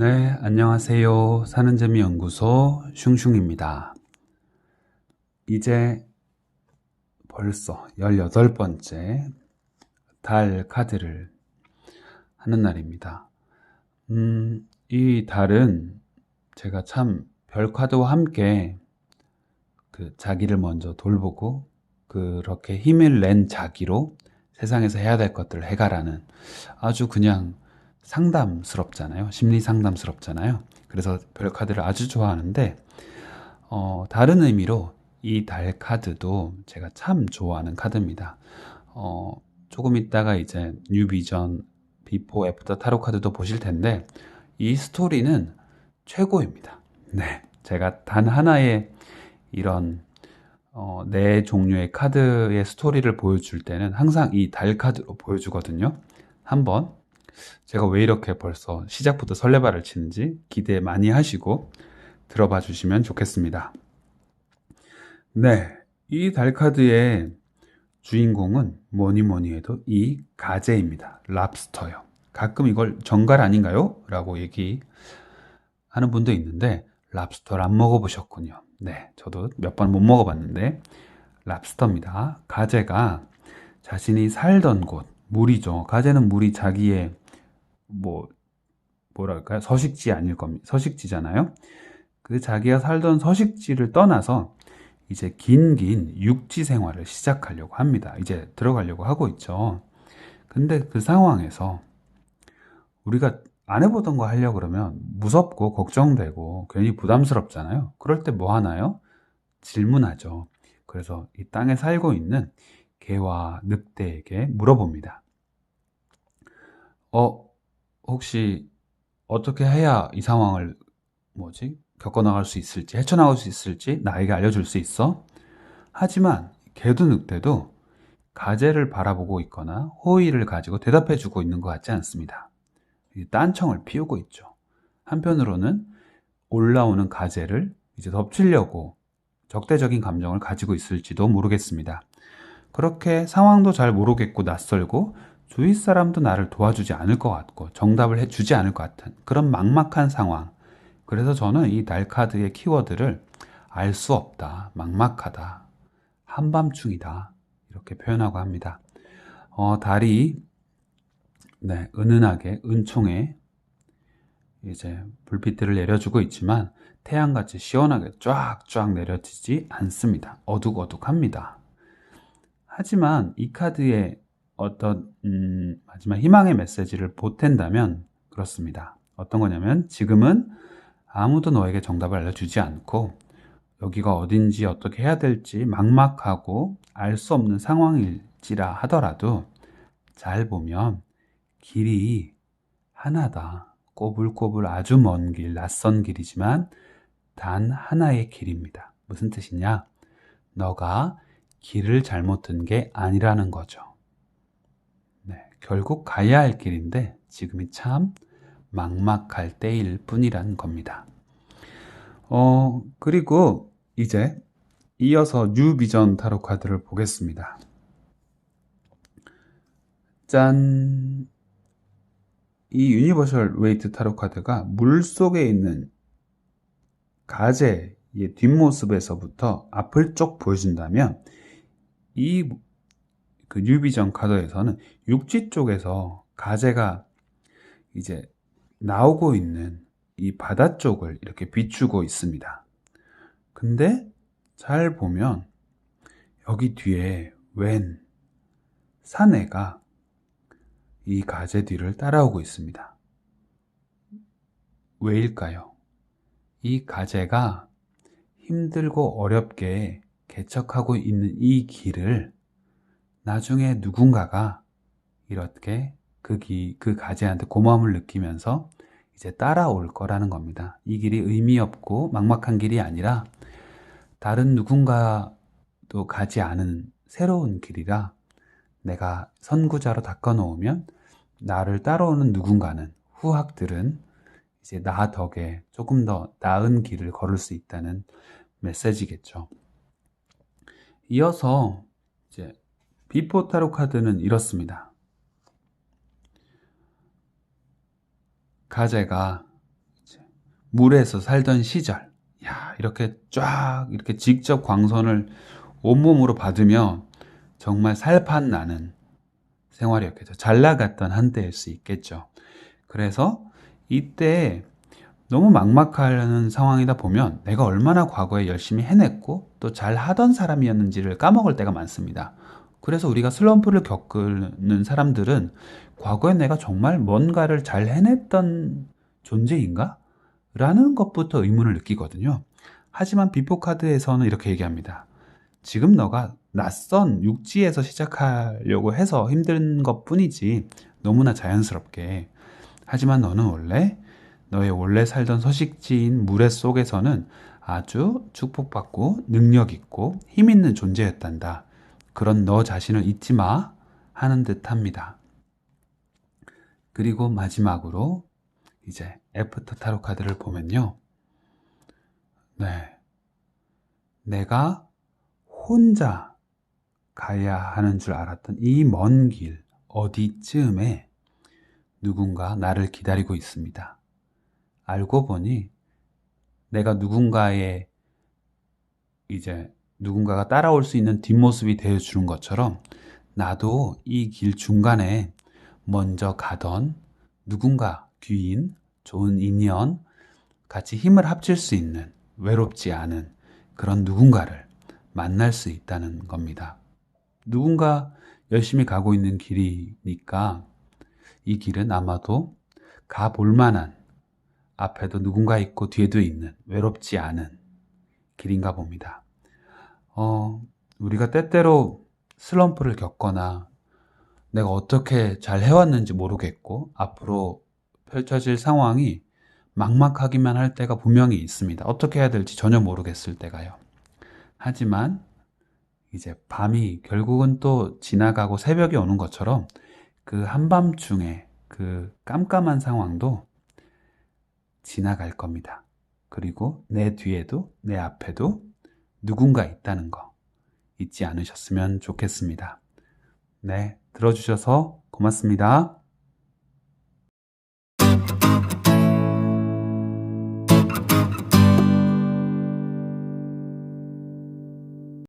네, 안녕하세요. 사는 재미 연구소 슝슝입니다. 이제 벌써 18번째 달 카드를 하는 날입니다. 이 달은 제가 참 별 카드와 함께 자기를 먼저 돌보고 그렇게 힘을 낸 자기로 세상에서 해야 될 것들을 해가라는 아주 그냥 상담스럽잖아요. 심리 상담스럽잖아요. 그래서 별 카드를 아주 좋아하는데 다른 의미로 이 달 카드도 제가 참 좋아하는 카드입니다. 조금 있다가 이제 뉴 비전, 비포, 애프터 타로 카드도 보실 텐데 이 스토리는 최고입니다. 네, 제가 단 하나의 이런 네 종류의 카드의 스토리를 보여줄 때는 항상 이 달 카드로 보여주거든요. 한번 제가 왜 이렇게 벌써 시작부터 설레발을 치는지 기대 많이 하시고 들어봐 주시면 좋겠습니다. 네, 이 달 카드의 주인공은 뭐니 해도 이 가재입니다. 랍스터요. 가끔 이걸 정갈 아닌가요? 라고 얘기하는 분도 있는데 랍스터를 안 먹어보셨군요. 네, 저도 몇 번 못 먹어봤는데 랍스터입니다. 가재가 자신이 살던 곳, 물이죠. 가재는 물이 자기의 뭐랄까요? 서식지 아닐 겁니다. 서식지잖아요. 그 자기가 살던 서식지를 떠나서 이제 긴 육지 생활을 시작하려고 합니다. 이제 들어가려고 하고 있죠. 근데 그 상황에서 우리가 안 해보던 거 하려고 그러면 무섭고 걱정되고 괜히 부담스럽잖아요. 그럴 때 뭐 하나요? 질문하죠. 그래서 이 땅에 살고 있는 개와 늑대에게 물어봅니다. 혹시 어떻게 해야 이 상황을 겪어나갈 수 있을지, 헤쳐나갈 수 있을지 나에게 알려줄 수 있어? 하지만 개도 늑대도 가재를 바라보고 있거나 호의를 가지고 대답해주고 있는 것 같지 않습니다. 딴청을 피우고 있죠. 한편으로는 올라오는 가재를 이제 덮치려고 적대적인 감정을 가지고 있을지도 모르겠습니다. 그렇게 상황도 잘 모르겠고 낯설고 주위 사람도 나를 도와주지 않을 것 같고 정답을 해주지 않을 것 같은 그런 막막한 상황. 그래서 저는 이 달 카드의 키워드를 알 수 없다, 막막하다, 한밤중이다 이렇게 표현하고 합니다. 달이 은은하게 은총에 이제 불빛들을 내려주고 있지만 태양같이 시원하게 쫙쫙 내려지지 않습니다. 어둑어둑합니다. 하지만 이 카드의 어떤 마지막 희망의 메시지를 보탠다면 그렇습니다. 어떤 거냐면 지금은 아무도 너에게 정답을 알려주지 않고 여기가 어딘지 어떻게 해야 될지 막막하고 알 수 없는 상황일지라 하더라도 잘 보면 길이 하나다. 꼬불꼬불 아주 먼 길, 낯선 길이지만 단 하나의 길입니다. 무슨 뜻이냐? 너가 길을 잘못 든 게 아니라는 거죠. 네, 결국 가야 할 길인데 지금이 참 막막할 때일 뿐이라는 겁니다. 그리고 이제 이어서 뉴 비전 타로 카드를 보겠습니다. 짠! 이 유니버셜 웨이트 타로 카드가 물속에 있는 가재의 뒷모습에서부터 앞을 쭉 보여준다면 이 뉴비전 카드에서는 육지 쪽에서 가재가 이제 나오고 있는 이 바다 쪽을 이렇게 비추고 있습니다. 근데 잘 보면 여기 뒤에 웬 사내가 이 가재 뒤를 따라오고 있습니다. 왜일까요? 이 가재가 힘들고 어렵게 개척하고 있는 이 길을 나중에 누군가가 이렇게 그 가재한테 고마움을 느끼면서 이제 따라올 거라는 겁니다. 이 길이 의미 없고 막막한 길이 아니라 다른 누군가도 가지 않은 새로운 길이라 내가 선구자로 닦아 놓으면 나를 따라오는 누군가는 후학들은 이제 나 덕에 조금 더 나은 길을 걸을 수 있다는 메시지겠죠. 이어서 이제 비포 타로 카드는 이렇습니다. 가재가 물에서 살던 시절, 야, 이렇게 쫙 이렇게 직접 광선을 온몸으로 받으며 정말 살판 나는 생활이었겠죠. 잘 나갔던 한때일 수 있겠죠. 그래서 이때 너무 막막한 상황이다 보면 내가 얼마나 과거에 열심히 해냈고 또 잘 하던 사람이었는지를 까먹을 때가 많습니다. 그래서 우리가 슬럼프를 겪는 사람들은 과거에 내가 정말 뭔가를 잘 해냈던 존재인가? 라는 것부터 의문을 느끼거든요. 하지만 비포 카드에서는 이렇게 얘기합니다. 지금 너가 낯선 육지에서 시작하려고 해서 힘든 것 뿐이지 너무나 자연스럽게. 하지만 너는 원래 너의 원래 살던 서식지인 물의 속에서는 아주 축복받고 능력 있고 힘 있는 존재였단다. 그런 너 자신을 잊지 마 하는 듯 합니다. 그리고 마지막으로 이제 애프터 타로 카드를 보면요. 네. 내가 혼자 가야 하는 줄 알았던 이 먼 길 어디쯤에 누군가 나를 기다리고 있습니다. 알고 보니 내가 누군가의 이제 누군가가 따라올 수 있는 뒷모습이 되어주는 것처럼 나도 이 길 중간에 먼저 가던 누군가 귀인, 좋은 인연, 같이 힘을 합칠 수 있는 외롭지 않은 그런 누군가를 만날 수 있다는 겁니다. 누군가 열심히 가고 있는 길이니까 이 길은 아마도 가볼 만한 앞에도 누군가 있고 뒤에도 있는 외롭지 않은 길인가 봅니다. 우리가 때때로 슬럼프를 겪거나 내가 어떻게 잘 해왔는지 모르겠고 앞으로 펼쳐질 상황이 막막하기만 할 때가 분명히 있습니다. 어떻게 해야 될지 전혀 모르겠을 때가요. 하지만 이제 밤이 결국은 또 지나가고 새벽이 오는 것처럼 그 한밤중에 그 깜깜한 상황도 지나갈 겁니다. 그리고 내 뒤에도 내 앞에도 누군가 있다는 거 잊지 않으셨으면 좋겠습니다. 네, 들어주셔서 고맙습니다.